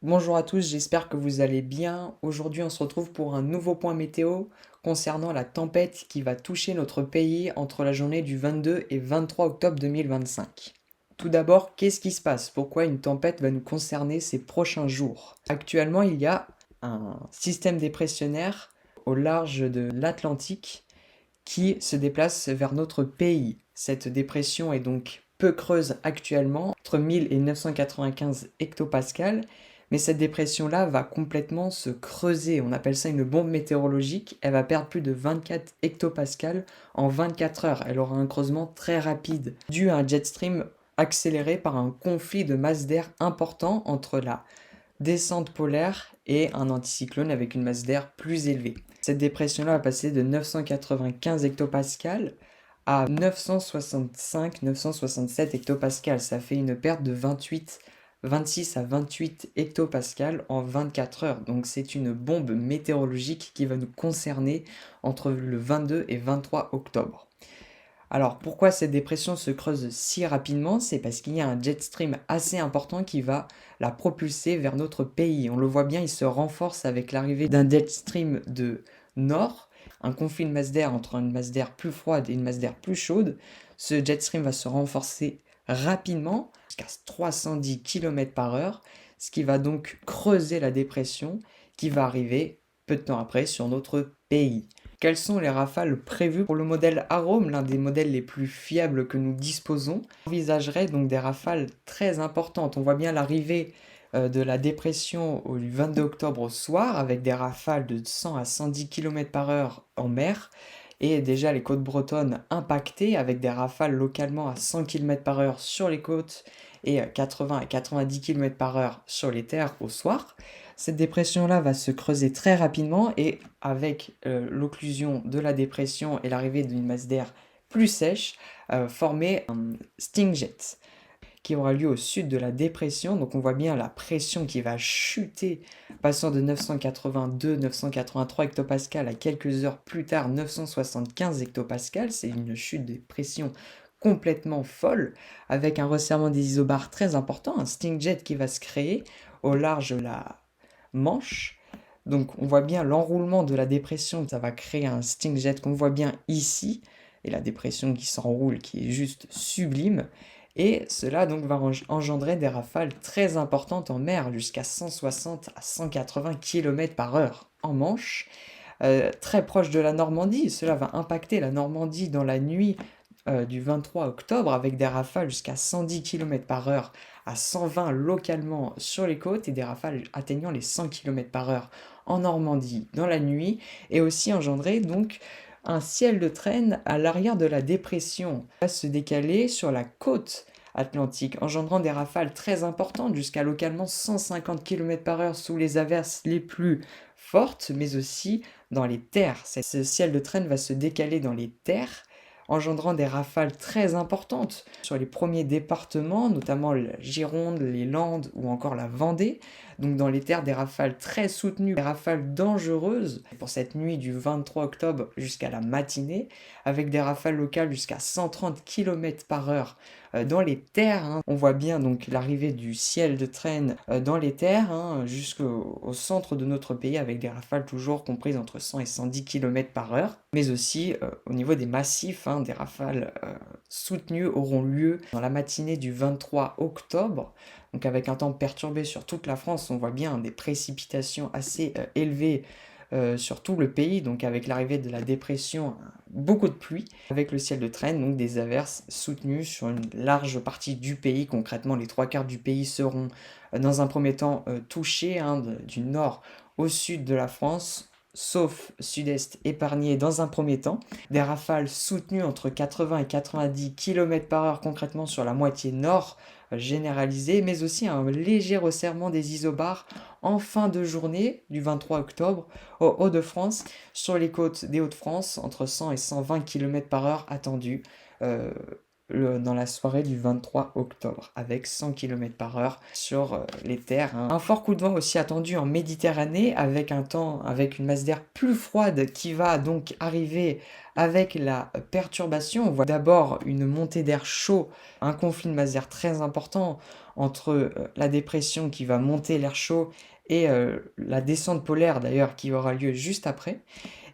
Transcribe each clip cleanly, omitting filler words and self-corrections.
Bonjour à tous, j'espère que vous allez bien. Aujourd'hui, on se retrouve pour un nouveau point météo concernant la tempête qui va toucher notre pays entre la journée du 22 et 23 octobre 2025. Tout d'abord, qu'est-ce qui se passe? Pourquoi une tempête va nous concerner ces prochains jours? Actuellement, il y a un système dépressionnaire au large de l'Atlantique qui se déplace vers notre pays. Cette dépression est donc peu creuse actuellement, entre 1000 et 995 hectopascales, mais cette dépression-là va complètement se creuser. On appelle ça une bombe météorologique. Elle va perdre plus de 24 hectopascales en 24 heures. Elle aura un creusement très rapide, dû à un jet stream accéléré par un conflit de masse d'air important entre la descente polaire et un anticyclone avec une masse d'air plus élevée. Cette dépression-là va passer de 995 hectopascales à 965-967 hectopascales. Ça fait une perte de 26 à 28 hectopascales en 24 heures. Donc c'est une bombe météorologique qui va nous concerner entre le 22 et 23 octobre. Alors pourquoi cette dépression se creuse si rapidement? C'est parce qu'il y a un jet stream assez important qui va la propulser vers notre pays. On le voit bien, il se renforce avec l'arrivée d'un jet stream de nord, un conflit de masse d'air entre une masse d'air plus froide et une masse d'air plus chaude. Ce jet stream va se renforcer rapidement, jusqu'à 310 km par heure, ce qui va donc creuser la dépression qui va arriver peu de temps après sur notre pays. Quelles sont les rafales prévues pour le modèle Arome, l'un des modèles les plus fiables que nous disposons? On envisagerait donc des rafales très importantes. On voit bien l'arrivée de la dépression au 22 octobre au soir avec des rafales de 100 à 110 km par heure en mer et déjà les côtes bretonnes impactées avec des rafales localement à 100 km par heure sur les côtes et 80 à 90 km par heure sur les terres au soir. Cette dépression-là va se creuser très rapidement et avec l'occlusion de la dépression et l'arrivée d'une masse d'air plus sèche, former un sting jet qui aura lieu au sud de la dépression. Donc on voit bien la pression qui va chuter, passant de 982-983 hectopascales à quelques heures plus tard 975 hectopascales. C'est une chute de pression complètement folle, avec un resserrement des isobars très important, un sting jet qui va se créer au large de la Manche. Donc on voit bien l'enroulement de la dépression, ça va créer un sting jet qu'on voit bien ici, et la dépression qui s'enroule, qui est juste sublime. Et cela donc va engendrer des rafales très importantes en mer, jusqu'à 160 à 180 km par heure en Manche, très proche de la Normandie. Cela va impacter la Normandie dans la nuit du 23 octobre avec des rafales jusqu'à 110 km par heure à 120 localement sur les côtes et des rafales atteignant les 100 km par heure en Normandie dans la nuit et aussi engendrer donc un ciel de traîne à l'arrière de la dépression va se décaler sur la côte atlantique, engendrant des rafales très importantes jusqu'à localement 150 km par heure sous les averses les plus fortes, mais aussi dans les terres. Ce ciel de traîne va se décaler dans les terres engendrant des rafales très importantes sur les premiers départements, notamment la Gironde, les Landes ou encore la Vendée. Donc dans les terres, des rafales très soutenues, des rafales dangereuses pour cette nuit du 23 octobre jusqu'à la matinée, avec des rafales locales jusqu'à 130 km par heure dans les terres. On voit bien donc l'arrivée du ciel de traîne dans les terres jusqu'au centre de notre pays avec des rafales toujours comprises entre 100 et 110 km par heure, mais aussi au niveau des massifs, des rafales soutenues auront lieu dans la matinée du 23 octobre. Donc avec un temps perturbé sur toute la France, on voit bien des précipitations assez élevées sur tout le pays, donc avec l'arrivée de la dépression, beaucoup de pluie, avec le ciel de traîne, donc des averses soutenues sur une large partie du pays. Concrètement, les trois quarts du pays seront dans un premier temps touchés, du nord au sud de la France, sauf sud-est épargné dans un premier temps. Des rafales soutenues entre 80 et 90 km par heure concrètement sur la moitié nord généralisée, mais aussi un léger resserrement des isobars en fin de journée du 23 octobre aux Hauts-de-France, sur les côtes des Hauts-de-France, entre 100 et 120 km par heure attendus. dans la soirée du 23 octobre, avec 100 km/h sur les terres, hein. Un fort coup de vent aussi attendu en Méditerranée, avec une masse d'air plus froide qui va donc arriver avec la perturbation. On voit d'abord une montée d'air chaud, un conflit de masse d'air très important entre la dépression qui va monter l'air chaud et la descente polaire d'ailleurs qui aura lieu juste après.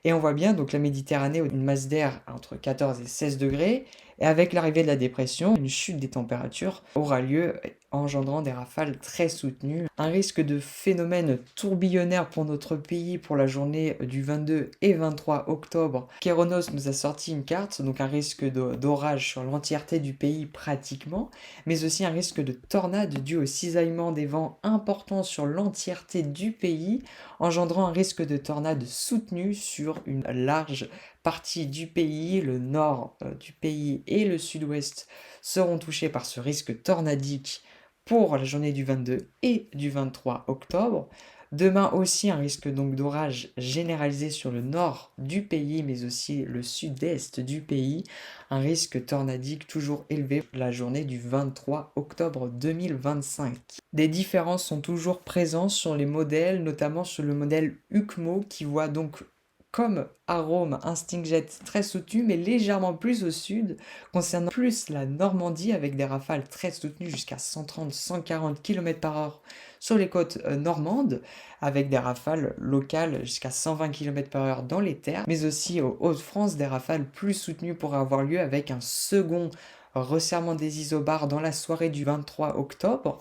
Et on voit bien donc la Méditerranée, une masse d'air entre 14 et 16 degrés, et avec l'arrivée de la dépression, une chute des températures aura lieu, engendrant des rafales très soutenues. Un risque de phénomène tourbillonnaire pour notre pays pour la journée du 22 et 23 octobre. Kéronos nous a sorti une carte, donc un risque d'orage sur l'entièreté du pays pratiquement, mais aussi un risque de tornade dû au cisaillement des vents importants sur l'entièreté du pays, engendrant un risque de tornade soutenu sur une large partie du pays. Le nord du pays et le sud-ouest seront touchés par ce risque tornadique pour la journée du 22 et du 23 octobre. Demain aussi un risque donc d'orage généralisé sur le nord du pays, mais aussi le sud-est du pays. Un risque tornadique toujours élevé la journée du 23 octobre 2025. Des différences sont toujours présentes sur les modèles, notamment sur le modèle UCMO qui voit donc comme arôme un Stingjet très soutenu mais légèrement plus au sud, concernant plus la Normandie avec des rafales très soutenues jusqu'à 130-140 km/h sur les côtes normandes, avec des rafales locales jusqu'à 120 km/h dans les terres, mais aussi aux Hauts-de-France des rafales plus soutenues pourraient avoir lieu avec un second resserrement des isobars dans la soirée du 23 octobre,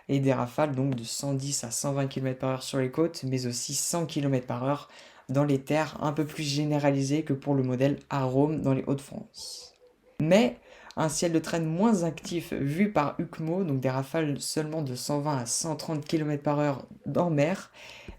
et des rafales donc de 110 à 120 km/h sur les côtes, mais aussi 100 km/h dans les terres, un peu plus généralisées que pour le modèle Arome dans les Hauts-de-France. Mais un ciel de traîne moins actif vu par UCMO, donc des rafales seulement de 120 à 130 km/h en mer,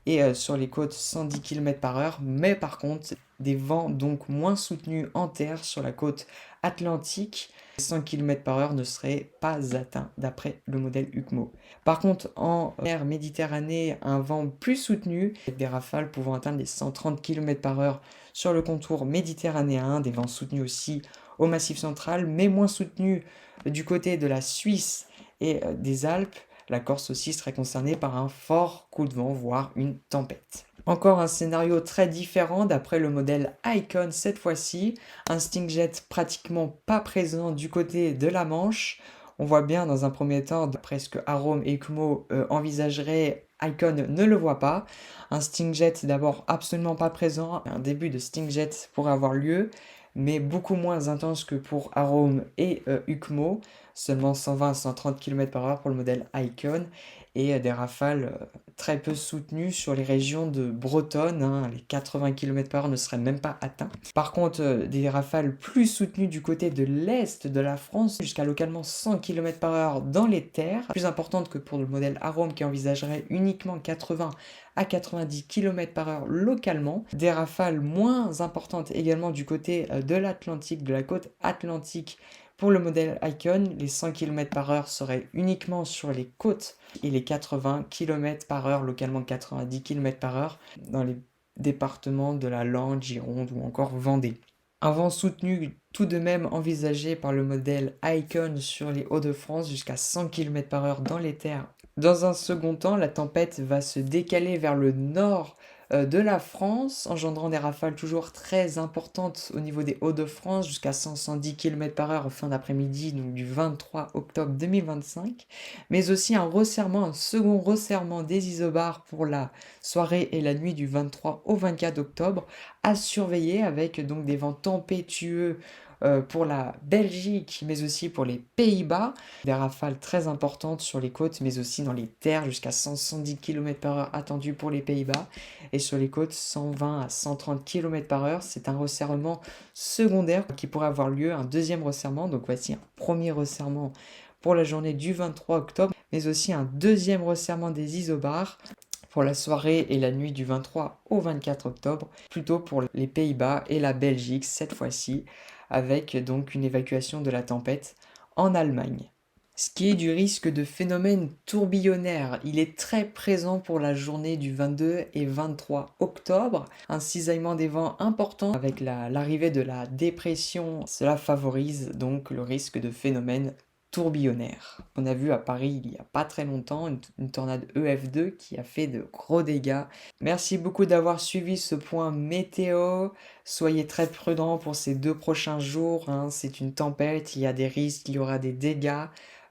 et sur les côtes 110 km/h, mais par contre des vents donc moins soutenus en terre sur la côte atlantique. 100 km/h ne seraient pas atteints d'après le modèle UCMO. Par contre, en mer Méditerranée, un vent plus soutenu, avec des rafales pouvant atteindre les 130 km/h sur le contour méditerranéen, des vents soutenus aussi au Massif central, mais moins soutenus du côté de la Suisse et des Alpes. La Corse aussi serait concernée par un fort coup de vent, voire une tempête. Encore un scénario très différent d'après le modèle Icon cette fois-ci, un Stingjet pratiquement pas présent du côté de la Manche. On voit bien dans un premier temps, d'après ce que Arome et UCMO envisageraient, Icon ne le voit pas. Un Stingjet d'abord absolument pas présent, un début de Stingjet pourrait avoir lieu, mais beaucoup moins intense que pour Arome et UCMO, seulement 120 à 130 km/h pour le modèle Icon, et des rafales très peu soutenues sur les régions de Bretonne, hein, les 80 km/h ne seraient même pas atteints. Par contre, des rafales plus soutenues du côté de l'est de la France, jusqu'à localement 100 km/h dans les terres, plus importantes que pour le modèle Arome qui envisagerait uniquement 80 à 90 km/h localement. Des rafales moins importantes également du côté de l'Atlantique, de la côte atlantique. Pour le modèle Icon, les 100 km/h seraient uniquement sur les côtes et les 80 km/h, localement 90 km/h, dans les départements de la Langue, Gironde ou encore Vendée. Un vent soutenu tout de même envisagé par le modèle Icon sur les Hauts-de-France jusqu'à 100 km/h dans les terres. Dans un second temps, la tempête va se décaler vers le nord de la France, engendrant des rafales toujours très importantes au niveau des Hauts-de-France, jusqu'à 110 km/h en fin d'après-midi, donc du 23 octobre 2025, mais aussi un second resserrement des isobars pour la soirée et la nuit du 23 au 24 octobre, à surveiller avec donc des vents tempétueux pour la Belgique, mais aussi pour les Pays-Bas, des rafales très importantes sur les côtes, mais aussi dans les terres, jusqu'à 110 km/h attendus pour les Pays-Bas, et sur les côtes 120 à 130 km/h. C'est un resserrement secondaire qui pourrait avoir lieu, un deuxième resserrement, donc voici un premier resserrement pour la journée du 23 octobre, mais aussi un deuxième resserrement des isobars pour la soirée et la nuit du 23 au 24 octobre, plutôt pour les Pays-Bas et la Belgique cette fois-ci, avec donc une évacuation de la tempête en Allemagne. Ce qui est du risque de phénomène tourbillonnaire, il est très présent pour la journée du 22 et 23 octobre. Un cisaillement des vents important avec l'arrivée de la dépression, cela favorise donc le risque de phénomène tourbillonnaire. On a vu à Paris il n'y a pas très longtemps une tornade EF2 qui a fait de gros dégâts. Merci beaucoup d'avoir suivi ce point météo. Soyez très prudents pour ces 2 prochains jours, hein. C'est une tempête, il y a des risques, il y aura des dégâts.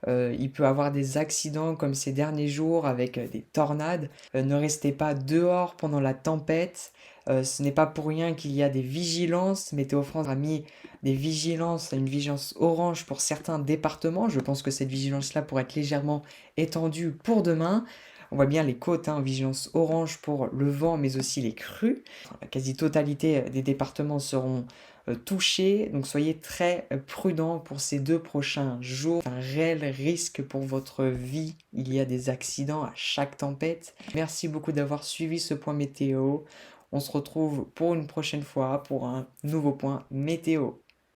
Il peut avoir des accidents comme ces derniers jours avec des tornades. Ne restez pas dehors pendant la tempête. Ce n'est pas pour rien qu'il y a des vigilances. Météo France a mis des vigilances, une vigilance orange pour certains départements. Je pense que cette vigilance-là pourrait être légèrement étendue pour demain. On voit bien les côtes, hein, vigilance orange pour le vent, mais aussi les crues. La quasi-totalité des départements seront touchés, donc soyez très prudents pour ces 2 prochains jours. Un réel risque pour votre vie. Il y a des accidents à chaque tempête. Merci beaucoup d'avoir suivi ce point météo. On se retrouve pour une prochaine fois pour un nouveau point météo.